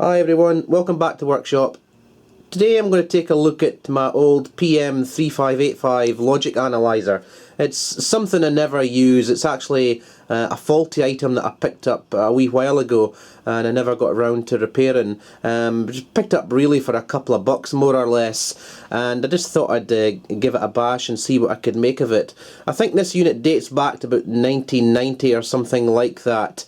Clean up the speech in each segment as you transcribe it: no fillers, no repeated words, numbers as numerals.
Hi everyone, welcome back to Workshop. Today I'm going to take a look at my old PM3585 logic analyzer. It's something I never use. It's actually a faulty item that I picked up a wee while ago and I never got around to repairing. Just picked up really for a couple of bucks more or less, and I just thought I'd give it a bash and see what I could make of it. I think this unit dates back to about 1990 or something like that.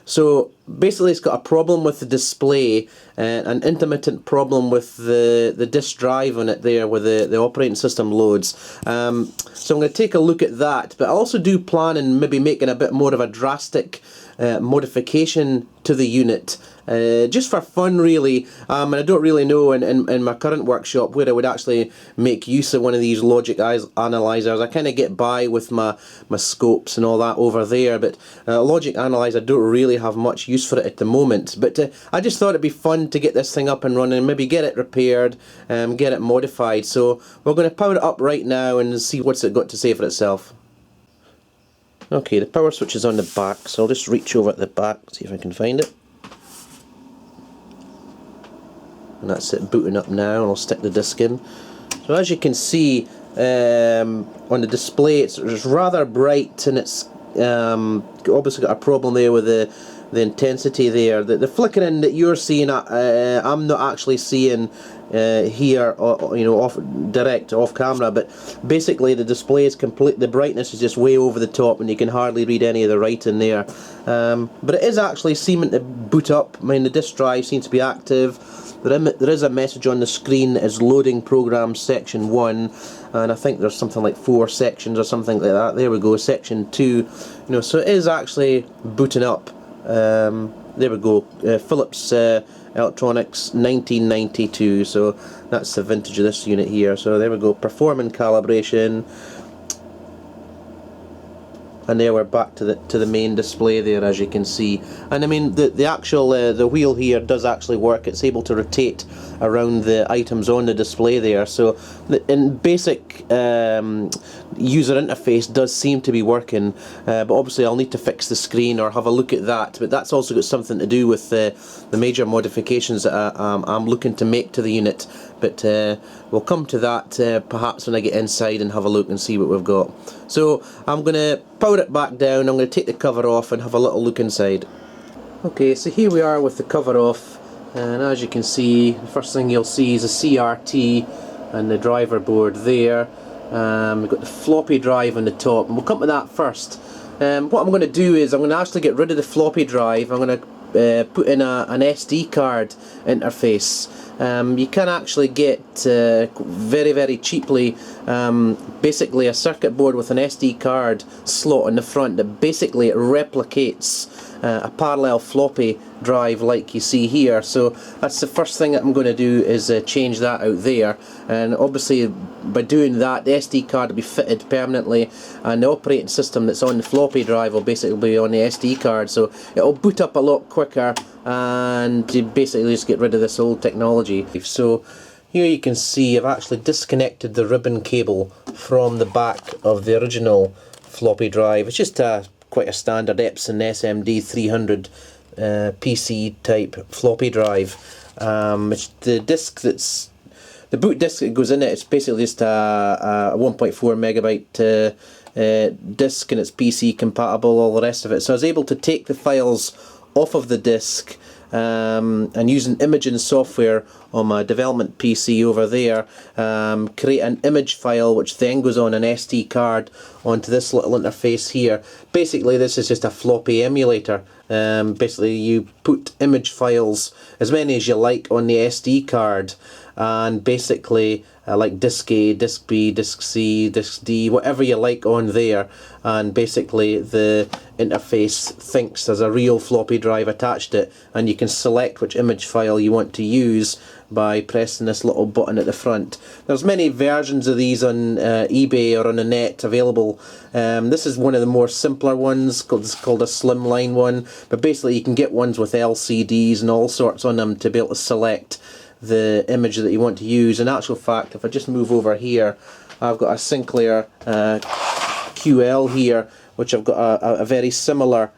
So basically it's got a problem with the display, an intermittent problem with the disk drive on it there where the operating system loads. So I'm going to take a look at that, but I also do plan on maybe making a bit more of a drastic modification to the unit, just for fun really, and I don't really know in my current workshop where I would actually make use of one of these logic analyzers. I kind of get by with my scopes and all that over there, but logic analyzer, I don't really have much use for it at the moment. But I just thought it'd be fun to get this thing up and running, maybe get it repaired, get it modified. So we're going to power it up right now and see what's it got to say for itself. Okay, the power switch is on the back, so I'll just reach over at the back, see if I can find it. And that's it booting up now, and I'll stick the disc in. So as you can see on the display, it's rather bright, and it's obviously got a problem there with the intensity there. The flickering that you're seeing, I'm not actually seeing here, you know, off camera, but basically the display is complete. The brightness is just way over the top, and you can hardly read any of the writing there. But it is actually seeming to boot up. I mean, the disk drive seems to be active. There is a message on the screen as loading program section 1, and I think there's something like 4 sections or something like that. There we go, section 2. You know, so it is actually booting up. There we go, Philips Electronics 1992, so that's the vintage of this unit here. So there we go, performing calibration, and there we're back to the main display there, as you can see. And I mean, the actual the wheel here does actually work. It's able to rotate around the items on the display there. So in basic user interface does seem to be working, but obviously I'll need to fix the screen or have a look at that. But that's also got something to do with the major modifications that I'm looking to make to the unit. But we'll come to that perhaps when I get inside and have a look and see what we've got. So I'm going to power it back down. I'm going to take the cover off and have a little look inside. Okay, so here we are with the cover off, and as you can see, the first thing you'll see is a CRT and the driver board there. We've got the floppy drive on the top, and we'll come to that first. What I'm going to do is I'm going to actually get rid of the floppy drive. I'm going to put in an SD card interface. You can actually get very cheaply basically a circuit board with an SD card slot in the front that basically replicates a parallel floppy drive like you see here. So that's the first thing that I'm going to do, is change that out there, and obviously by doing that the SD card will be fitted permanently, and the operating system that's on the floppy drive will basically be on the SD card, so it'll boot up a lot quicker, and you basically just get rid of this old technology. So here you can see I've actually disconnected the ribbon cable from the back of the original floppy drive. It's just quite a standard Epson SMD 300 PC type floppy drive. It's the disc that's the boot disc that goes in it. It's basically just a 1.4 megabyte disc, and it's PC compatible, all the rest of it. So I was able to take the files off of the disc, and using imaging software on my development PC over there, create an image file which then goes on an SD card onto this little interface here. Basically this is just a floppy emulator. Basically you put image files, as many as you like, on the SD card, and basically like disk A, disk B, disk C, disk D, whatever you like on there, and basically the interface thinks there's a real floppy drive attached to it, and you can select which image file you want to use by pressing this little button at the front. There's many versions of these on eBay or on the net available. This is one of the more simpler ones, it's called a slimline one, but basically you can get ones with LCDs and all sorts on them to be able to select the image that you want to use. In actual fact, if I just move over here, I've got a Sinclair QL here, which I've got a very similar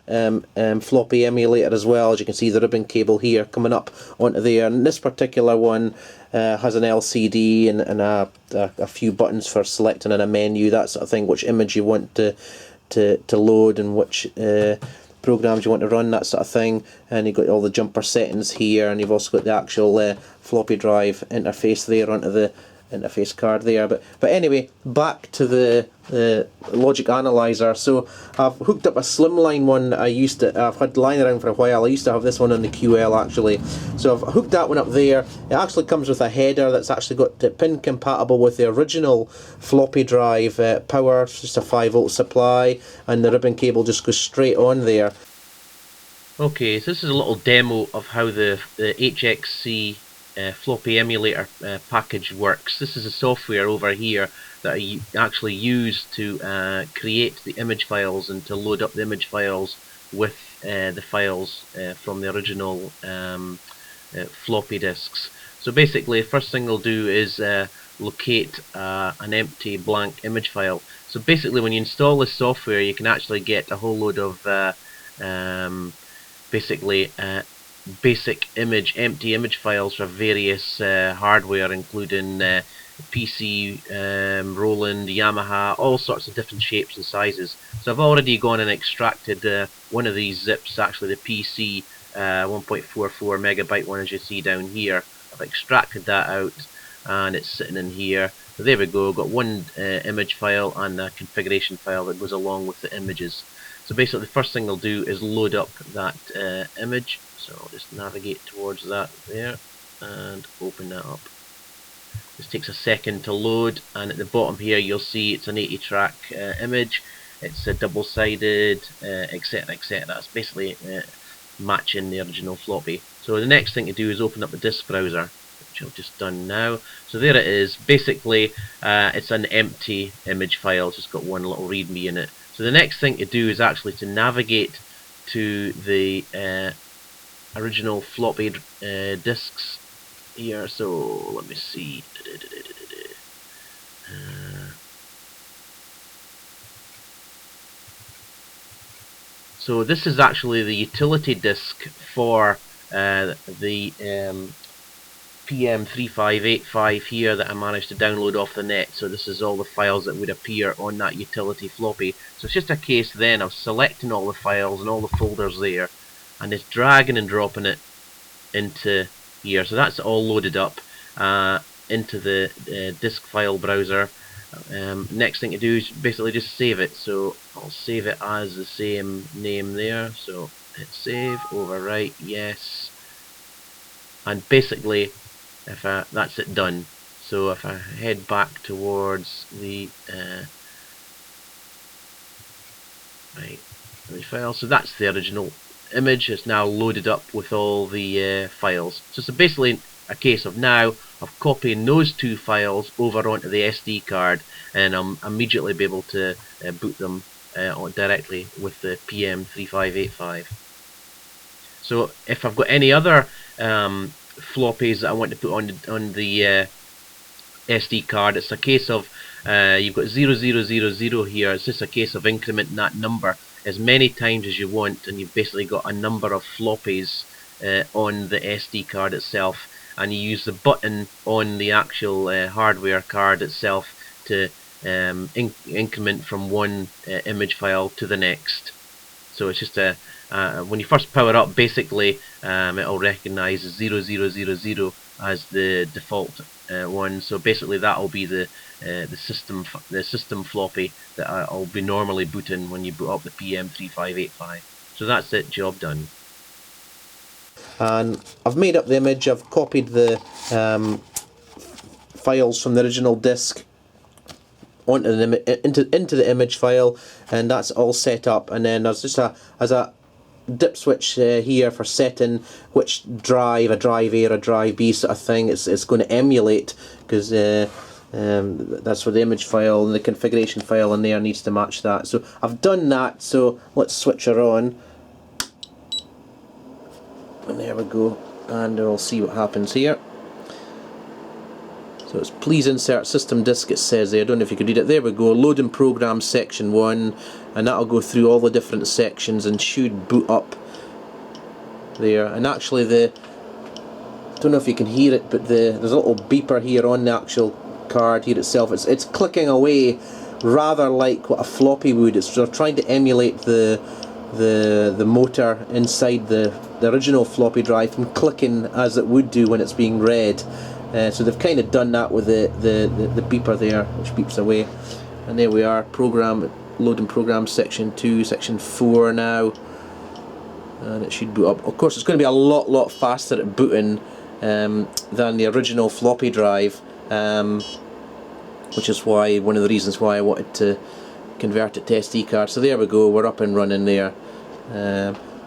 floppy emulator as well. As you can see, the ribbon cable here coming up onto there, and this particular one has an LCD and a few buttons for selecting in a menu, that sort of thing, which image you want to load and which programs you want to run, that sort of thing. And you've got all the jumper settings here, and you've also got the actual floppy drive interface there onto the interface card there. But anyway, back to the logic analyzer. So I've hooked up a slimline one that I've had lying around for a while. I used to have this one on the QL actually. So I've hooked that one up there. It actually comes with a header that's actually got pin compatible with the original floppy drive power. It's just a 5-volt supply, and the ribbon cable just goes straight on there. Okay, so this is a little demo of how the HXC floppy emulator package works. This is a software over here that I actually use to create the image files and to load up the image files with the files from the original floppy disks. So basically, the first thing they'll do is locate an empty blank image file. So basically, when you install this software, you can actually get a whole load of basic empty image files for various hardware, including PC, Roland, Yamaha, all sorts of different shapes and sizes. So I've already gone and extracted one of these zips, actually the PC 1.44 megabyte one, as you see down here. I've extracted that out and it's sitting in here. So there we go, got one image file and a configuration file that goes along with the images. So basically the first thing they'll do is load up that image. So I'll just navigate towards that there and open that up. This takes a second to load, and at the bottom here you'll see it's an 80 track image. It's a double-sided, etc, etc. It's basically matching the original floppy. So the next thing to do is open up the disk browser, which I've just done now. So there it is. Basically it's an empty image file, it's just got one little readme in it. So the next thing to do is actually to navigate to the original floppy disks here. So let me see. So this is actually the utility disk for the PM3585 here that I managed to download off the net. So this is all the files that would appear on that utility floppy. So it's just a case then of selecting all the files and all the folders there, and it's dragging and dropping it into here. So that's all loaded up into the disk file browser. Next thing to do is basically just save it. So I'll save it as the same name there. So hit save, overwrite, yes. And basically, that's it done. So if I head back towards the image file, so that's the original image. It's now loaded up with all the files. So it's basically a case of now of copying those two files over onto the SD card, and I'll immediately be able to boot them directly with the PM3585. So if I've got any other floppies that I want to put on the SD card, it's a case of you've got 0000 here. It's just a case of incrementing that number as many times as you want, and you've basically got a number of floppies on the SD card itself, and you use the button on the actual hardware card itself to increment from one image file to the next. So it's just when you first power up, basically it'll recognise 0000 as the default one. So basically that will be the system floppy that I'll be normally booting when you boot up the PM3585. So that's it, job done. And I've made up the image. I've copied the files from the original disk onto into the image file, and that's all set up. And then there's just a dip switch here for setting which drive, a drive A or a drive B sort of thing, it's going to emulate, because that's where the image file and the configuration file in there needs to match that. So I've done that, so let's switch her on. And there we go, and we'll see what happens here. So it's please insert system disk, it says there. I don't know if you could read it. There we go, load and program section 1, and that'll go through all the different sections and should boot up there. And actually I don't know if you can hear it, but there's a little beeper here on the actual card here itself. It's clicking away rather like what a floppy would. It's sort of trying to emulate the motor inside the original floppy drive from clicking as it would do when it's being read. So they've kind of done that with the beeper there, which beeps away. And there we are, program, load and program section 2, section 4 now. And it should boot up. Of course, it's going to be a lot faster at booting than the original floppy drive, which is why one of the reasons why I wanted to convert it to SD card. So there we go, we're up and running there.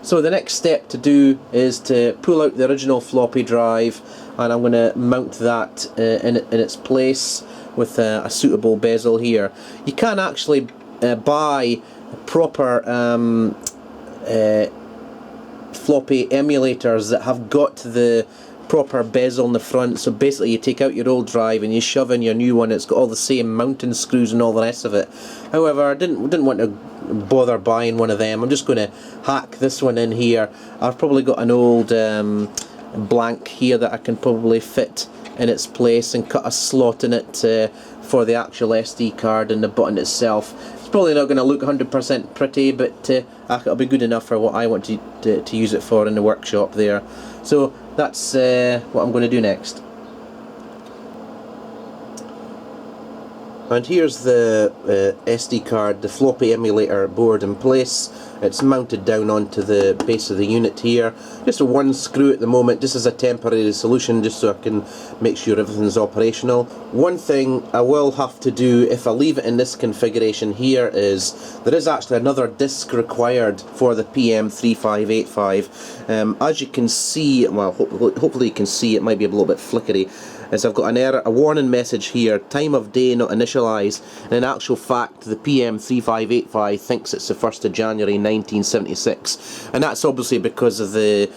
So the next step to do is to pull out the original floppy drive, and I'm going to mount that in its place with a suitable bezel here. You can actually buy proper floppy emulators that have got the proper bezel in the front. So basically you take out your old drive and you shove in your new one. It's got all the same mounting screws and all the rest of it. However, I didn't want to bother buying one of them. I'm just going to hack this one in here. I've probably got an old blank here that I can probably fit in its place and cut a slot in it for the actual SD card and the button itself. It's probably not going to look 100% pretty, but it'll be good enough for what I want to use it for in the workshop there. So that's what I'm going to do next. And here's the SD card, the floppy emulator board in place. It's mounted down onto the base of the unit here. Just a one screw at the moment, just as a temporary solution, just so I can make sure everything's operational. One thing I will have to do if I leave it in this configuration here is there is actually another disc required for the PM3585. As you can see, well, hopefully you can see, it might be a little bit flickery, is I've got an error, a warning message here, time of day not initialized, and in actual fact the PM3585 thinks it's the 1st of January 1976, and that's obviously because of the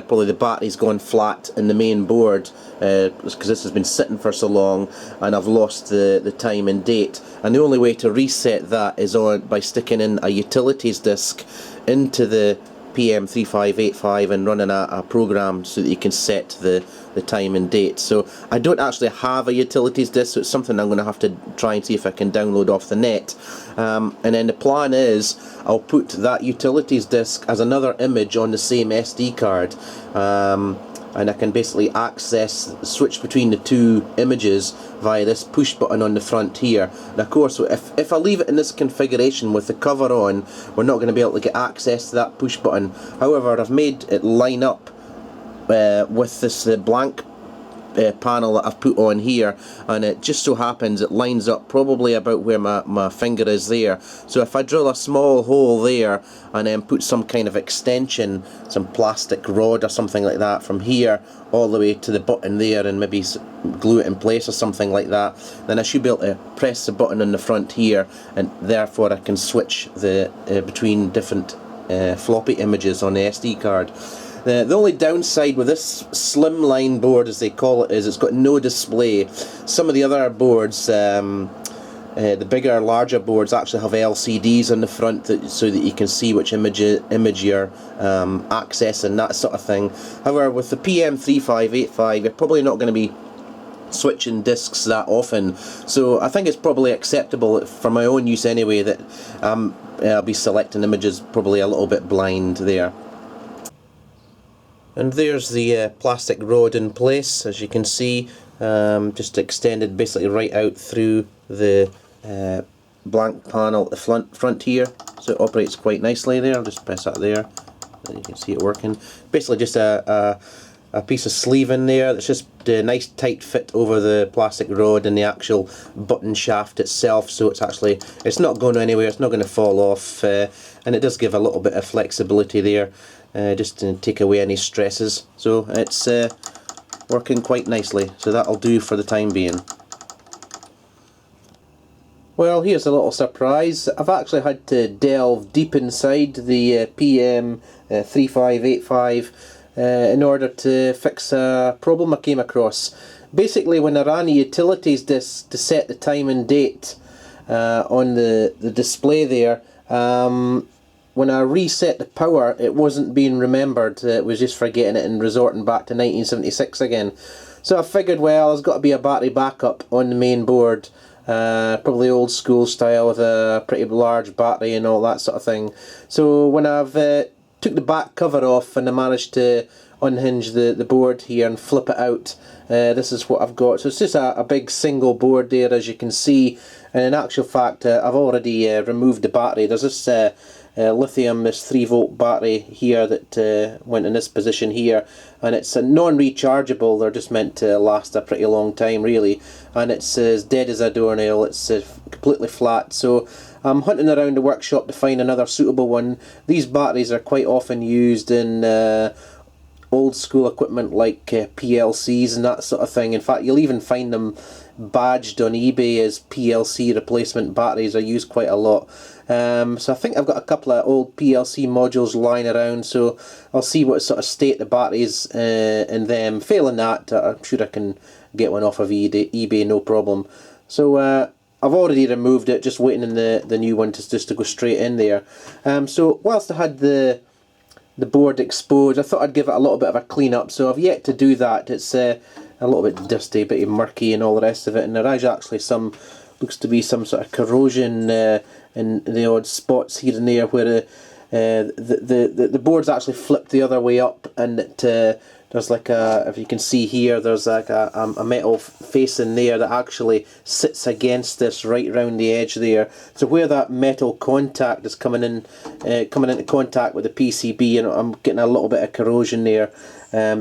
probably the battery's gone flat in the main board, because this has been sitting for so long and I've lost the time and date, and the only way to reset that is by sticking in a utilities disk into the PM3585 and running a program so that you can set the time and date. So I don't actually have a utilities disk, so it's something I'm going to have to try and see if I can download off the net. And then the plan is I'll put that utilities disk as another image on the same SD card, and I can basically switch between the two images via this push button on the front here. And of course, if I leave it in this configuration with the cover on, we're not going to be able to get access to that push button. However, I've made it line up with this blank panel that I've put on here, and it just so happens it lines up probably about where my finger is there. So if I drill a small hole there and then put some kind of extension, some plastic rod or something like that from here all the way to the button there, and maybe glue it in place or something like that, then I should be able to press the button on the front here, and therefore I can switch between different floppy images on the SD card. The only downside with this slimline board, as they call it, is it's got no display. Some of the other boards, the bigger, larger boards, actually have LCDs on the front so that you can see which image you're accessing, that sort of thing. However, with the PM3585, you're probably not going to be switching discs that often, so I think it's probably acceptable for my own use anyway that I'll be selecting images probably a little bit blind there. And there's the plastic rod in place, as you can see, just extended basically right out through the blank panel at the front here, so it operates quite nicely there. I'll just press that there, and you can see it working. Basically just a piece of sleeve in there that's just a nice tight fit over the plastic rod and the actual button shaft itself, so it's not going anywhere, it's not going to fall off, and it does give a little bit of flexibility there, just to take away any stresses. So it's working quite nicely, so that'll do for the time being. Well, here's a little surprise. I've actually had to delve deep inside the PM3585 in order to fix a problem I came across. basically when I ran the utilities disk to set the time and date on the display there, when I reset the power, it wasn't being remembered. It was just forgetting it and resorting back to 1976 again. So I figured, well, there's got to be a battery backup on the main board, probably old school style with a pretty large battery and all that sort of thing. So when I've took the back cover off and I managed to unhinge the board here and flip it out, this is what I've got. So it's just a big single board there, as you can see. And in actual fact, I've already removed the battery. There's this lithium, this 3-volt battery here that went in this position here, and it's a non-rechargeable. They're just meant to last a pretty long time really, and it's as dead as a doornail. It's completely flat. So I'm hunting around the workshop to find another suitable one. These batteries are quite often used in old school equipment like PLCs and that sort of thing. In fact, you'll even find them badged on eBay as PLC replacement batteries. Are used quite a lot. So I think I've got a couple of old PLC modules lying around, so I'll see what sort of state the batteries in them. Failing that, I'm sure I can get one off of eBay, no problem. So I've already removed it, just waiting in the new one just to go straight in there. So whilst I had the board exposed, I thought I'd give it a little bit of a clean up. So I've yet to do that. It's a little bit dusty, a bit murky and all the rest of it, and there is actually looks to be some sort of corrosion in the odd spots here and there where the board's actually flipped the other way up, and there's like if you can see here, there's like a metal facing there that actually sits against this right round the edge there. So where that metal contact is coming into contact with the PCB, and I'm getting a little bit of corrosion there.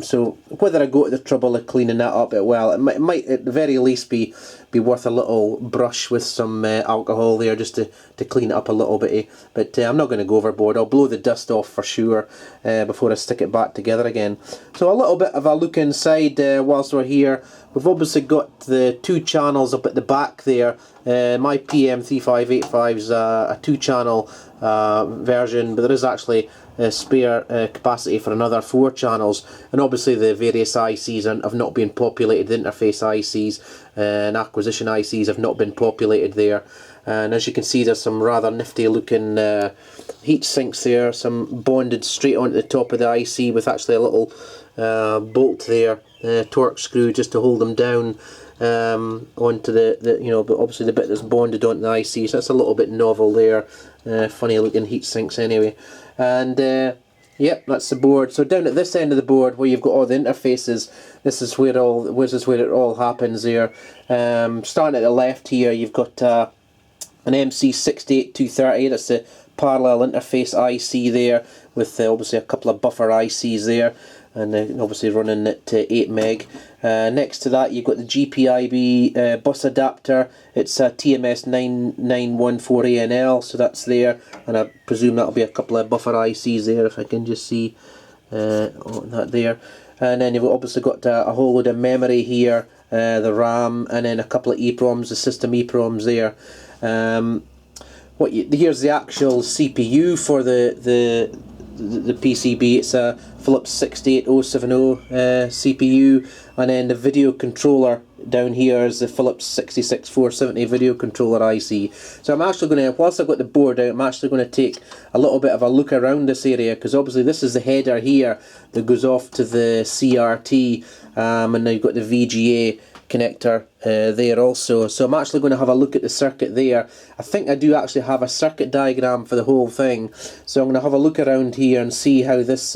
So whether I go to the trouble of cleaning that up, well, it might at the very least be worth a little brush with some alcohol there just to clean it up a little bit. But I'm not going to go overboard. I'll blow the dust off for sure before I stick it back together again. So a little bit of a look inside whilst we're here. We've obviously got the 2 channels up at the back there. My PM3585 is a 2-channel version, but there is actually spare capacity for another 4 channels, and obviously the various ICs have not been populated. The interface ICs and acquisition ICs have not been populated there, and as you can see, there's some rather nifty looking heat sinks there, some bonded straight onto the top of the IC with actually a little bolt there, torque screw just to hold them down onto but obviously the bit that's bonded onto the IC. So that's a little bit novel there. Funny looking heat sinks anyway. And yep, that's the board. So down at this end of the board where you've got all the interfaces, this is where it all happens there. Starting at the left here, you've got an MC68230. That's the parallel interface IC there, with obviously a couple of buffer ICs there, and obviously running at 8 meg. Next to that, you've got the GPIB bus adapter. It's a TMS 99140NL, so that's there, and I presume that'll be a couple of buffer ICs there, if I can just see that there. And then you've obviously got a whole load of memory here, the RAM, and then a couple of EPROMs, the system EPROMs there. Here's the actual CPU for the PCB. It's a Philips 68070 CPU, and then the video controller down here is the Philips 66470 video controller IC. So I'm actually going to, whilst I've got the board out, I'm actually going to take a little bit of a look around this area, because obviously this is the header here that goes off to the CRT, and now you've got the VGA connector there also. So I'm actually going to have a look at the circuit there. I think I do actually have a circuit diagram for the whole thing, so I'm going to have a look around here and see how this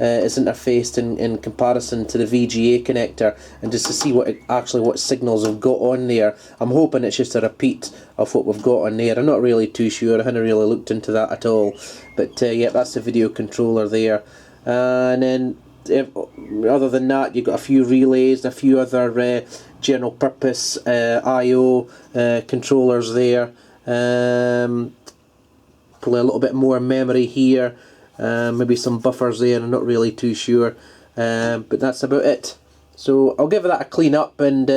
is interfaced in comparison to the VGA connector, and just to see what signals I've got on there. I'm hoping it's just a repeat of what we've got on there. I'm not really too sure. I haven't really looked into that at all. But yeah, that's the video controller there. And then other than that, you've got a few relays, a few other general purpose I/O controllers there. Probably a little bit more memory here. Maybe some buffers there, I'm not really too sure, but that's about it. So I'll give that a clean up, and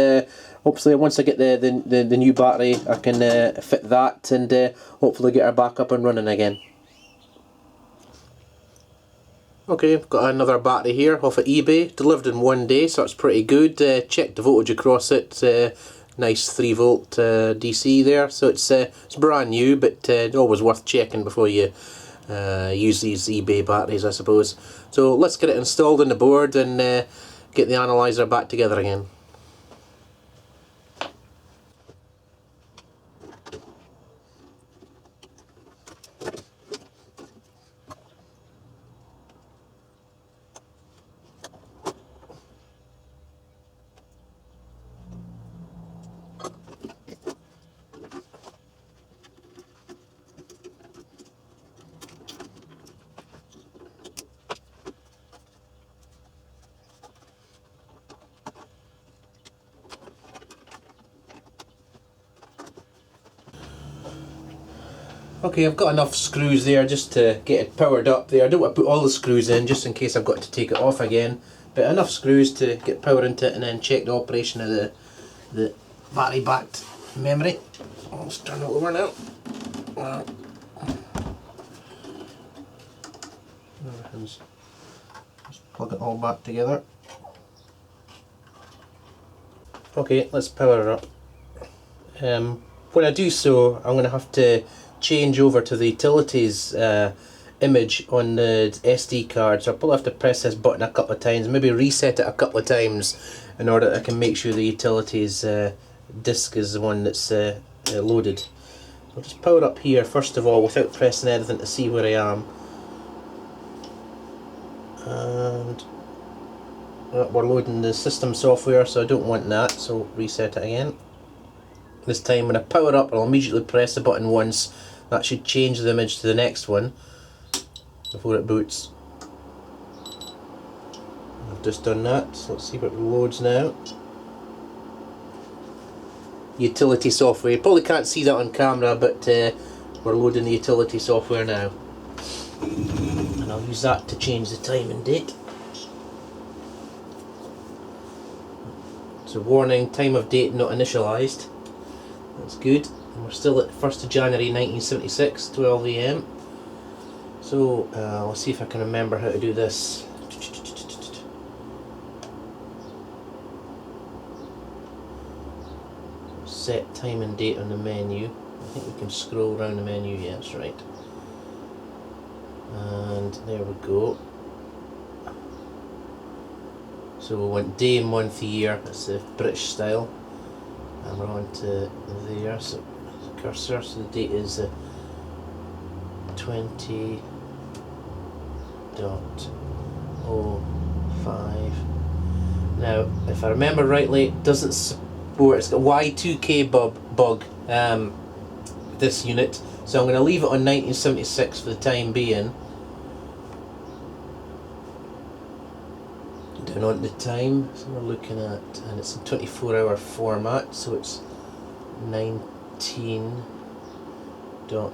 hopefully once I get the new battery, I can fit that, and hopefully get her back up and running again. Okay, I've got another battery here off of eBay, delivered in 1 day, so it's pretty good. Checked the voltage across it, nice 3 volt DC there, so it's brand new, but always worth checking before you use these eBay batteries, I suppose. So let's get it installed on the board and get the analyzer back together again. Okay, I've got enough screws there just to get it powered up there. I don't want to put all the screws in just in case I've got to take it off again, but enough screws to get power into it and then check the operation of the battery backed memory. Let's turn it over now. Just plug it all back together. Okay, let's power it up. When I do so, I'm going to have to change over to the utilities image on the SD card, so I'll probably have to press this button a couple of times, maybe reset it a couple of times in order that I can make sure the utilities disk is the one that's loaded. So I'll just power up here first of all without pressing anything to see where I am. And we're loading the system software, so I don't want that, so reset it again. This time when I power up, I'll immediately press the button once. That should change the image to the next one before it boots. I've just done that, so let's see what loads now. Utility software. You probably can't see that on camera, but we're loading the utility software now. And I'll use that to change the time and date. So warning, time of date not initialized. That's good. And we're still at 1st of January 1976, 12 AM. So let's see if I can remember how to do this. Set time and date on the menu. I think we can scroll around the menu, yeah, that's right. And there we go. So we want day, month, year, that's the British style. And we're on to there, so the cursor, so the date is 20.05. Now, if I remember rightly, it doesn't support, it's got Y2K bug, this unit, so I'm going to leave it on 1976 for the time being. Down on the time, so we're looking at, and it's a 24-hour format, so it's 19.10, that'll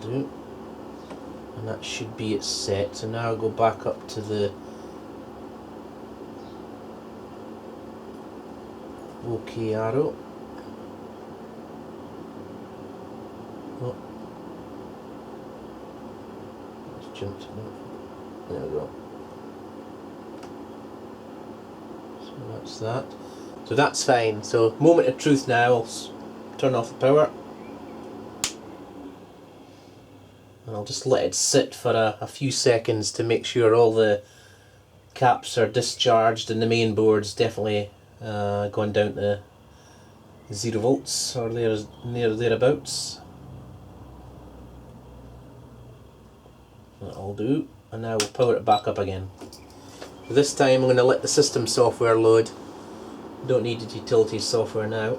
do. And that should be it set. So now I'll go back up to the OK arrow. Oh. Just jumped. There we go. So that's that. So that's fine. So moment of truth now. I'll turn off the power. And I'll just let it sit for a few seconds to make sure all the caps are discharged and the main board's definitely gone down to 0 volts or thereabouts. That'll do. And now we'll power it back up again. So this time I'm going to let the system software load. Don't need the utility software now.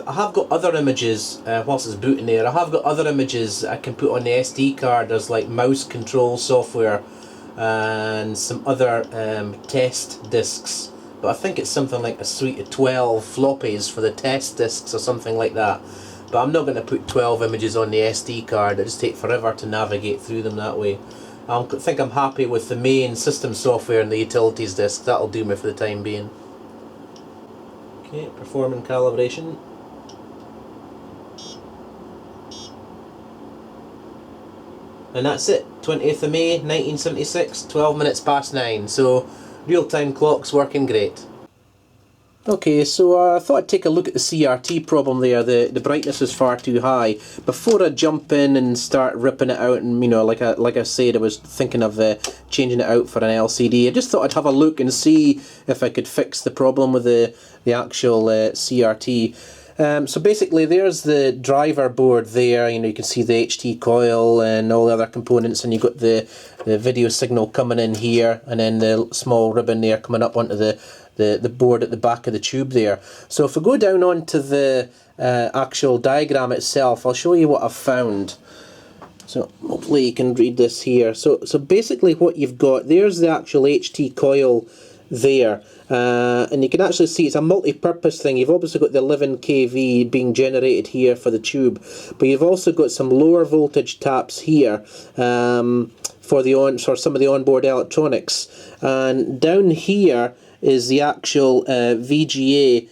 I have got other images whilst it's booting there. I have got other images I can put on the SD card as like mouse control software and some other test discs. But I think it's something like a suite of 12 floppies for the test discs or something like that. But I'm not going to put 12 images on the SD card. It just takes forever to navigate through them that way. I think I'm happy with the main system software and the utilities disc. That'll do me for the time being. Okay, performing calibration. And that's it, 20th of May 1976, 12 minutes past 9, so real-time clock's working great. Okay, so I thought I'd take a look at the CRT problem there. The brightness is far too high. Before I jump in and start ripping it out, and like I said, I was thinking of changing it out for an LCD. I just thought I'd have a look and see if I could fix the problem with the actual CRT. So basically, there's the driver board there. You can see the HT coil and all the other components, and you've got the video signal coming in here, and then the small ribbon there coming up onto the board at the back of the tube there. So if we go down onto the actual diagram itself, I'll show you what I've found. So hopefully you can read this here. So basically what you've got, there's the actual HT coil there, and you can actually see it's a multi-purpose thing. You've obviously got the 11 kV being generated here for the tube, but you've also got some lower voltage taps here for some of the onboard electronics, and down here is the actual VGA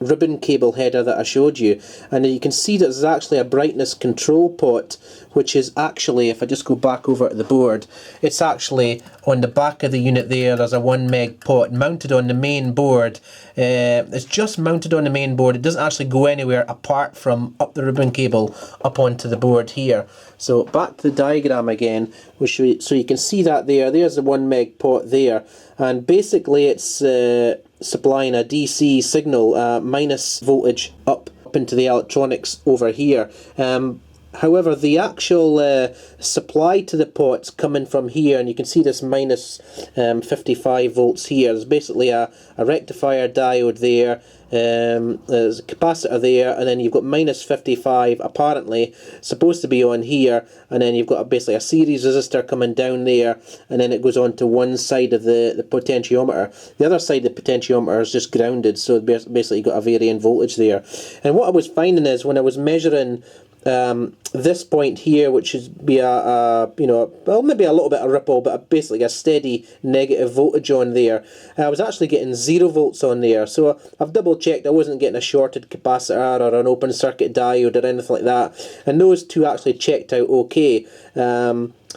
ribbon cable header that I showed you, and you can see that there's actually a brightness control pot, which is actually, if I just go back over to the board, it's actually on the back of the unit there. There's a 1 meg pot mounted on the main board. It's just mounted on the main board. It doesn't actually go anywhere apart from up the ribbon cable up onto the board here. So back to the diagram again, so you can see that there's the 1 meg pot there, and basically it's supplying a DC signal, minus voltage up into the electronics over here. However, the actual supply to the pot's coming from here, and you can see this minus 55 volts here. There's basically a rectifier diode there, there's a capacitor there, and then you've got minus 55 apparently supposed to be on here, and then you've got basically a series resistor coming down there, and then it goes on to one side of the potentiometer. The other side of the potentiometer is just grounded, so basically you've got a varying voltage there. And what I was finding is when I was measuring this point here, which should be well, maybe a little bit of ripple, but basically a steady negative voltage on there, I was actually getting 0 volts on there. So I've double checked I wasn't getting a shorted capacitor or an open circuit diode or anything like that, and those two actually checked out okay.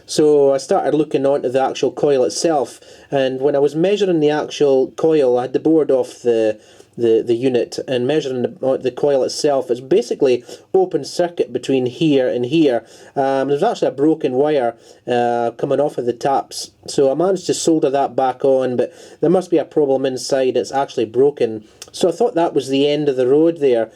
So I started looking onto the actual coil itself, and when I was measuring the actual coil, I had the board off the unit and measuring the coil itself. It's basically open circuit between here and here. There's actually a broken wire coming off of the taps, so I managed to solder that back on, but there must be a problem inside. It's actually broken, so I thought that was the end of the road there.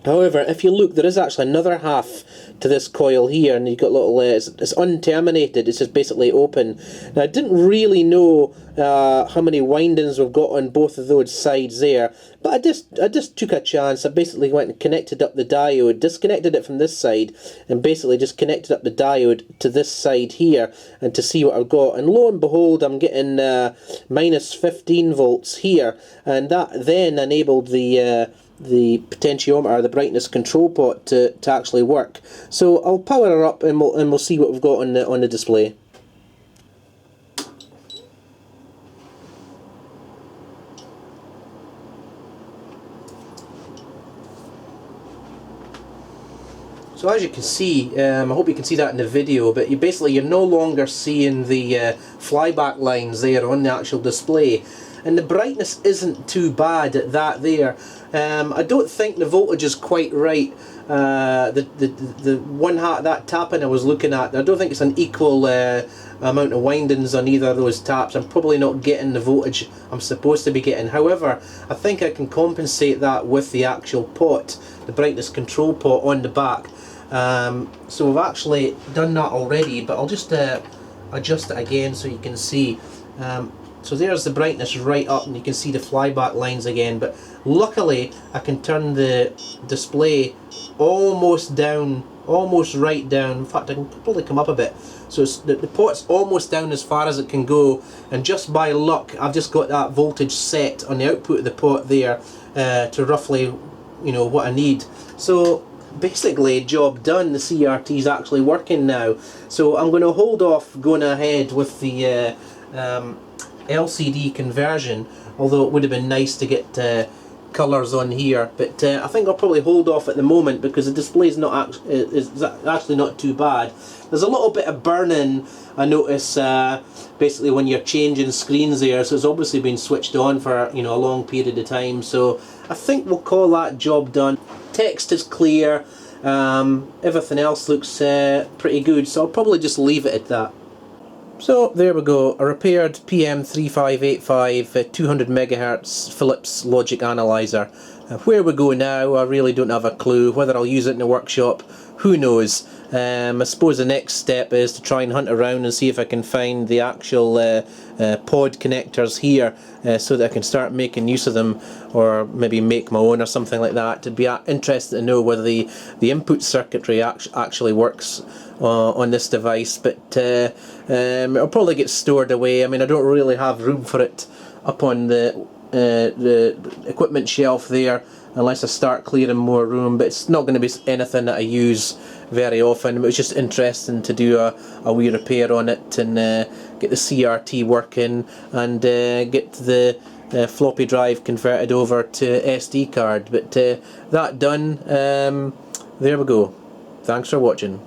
However, if you look, there is actually another half to this coil here, and you've got little, it's unterminated, it's just basically open. Now, I didn't really know how many windings we've got on both of those sides there, but I just took a chance. I basically went and connected up the diode, disconnected it from this side, and basically just connected up the diode to this side here, and to see what I've got. And lo and behold, I'm getting minus 15 volts here, and that then enabled the potentiometer, the brightness control pot, to actually work. So I'll power her up and we'll see what we've got on the display. So as you can see, I hope you can see that in the video, but you're no longer seeing the flyback lines there on the actual display. And the brightness isn't too bad at that there. I don't think the voltage is quite right. The one that tapping I was looking at, I don't think it's an equal amount of windings on either of those taps. I'm probably not getting the voltage I'm supposed to be getting. However, I think I can compensate that with the actual pot, the brightness control pot on the back. So we've actually done that already, but I'll just adjust it again so you can see. So there's the brightness right up, and you can see the flyback lines again, but luckily I can turn the display almost down, almost right down. In fact, I can probably come up a bit. So the pot's almost down as far as it can go, and just by luck I've just got that voltage set on the output of the pot there to roughly, what I need. So basically, job done. The CRT is actually working now. So I'm going to hold off going ahead with the LCD conversion, although it would have been nice to get colours on here, but I think I'll probably hold off at the moment because the display is actually not too bad. There's a little bit of burning I notice basically when you're changing screens there, so it's obviously been switched on for, you know, a long period of time. So I think we'll call that job done. Text is clear, everything else looks pretty good, so I'll probably just leave it at that. So there we go, a repaired PM3585 200 MHz Philips logic analyzer. Where we go now, I really don't have a clue. Whether I'll use it in the workshop, who knows. I suppose the next step is to try and hunt around and see if I can find the actual pod connectors here, so that I can start making use of them, or maybe make my own or something like that. It'd be interested to know whether the input circuitry actually works on this device, but it'll probably get stored away. I mean, I don't really have room for it up on the equipment shelf there unless I start clearing more room, but it's not going to be anything that I use very often. It was just interesting to do a wee repair on it and get the CRT working and get the floppy drive converted over to SD card. But that done, there we go. Thanks for watching.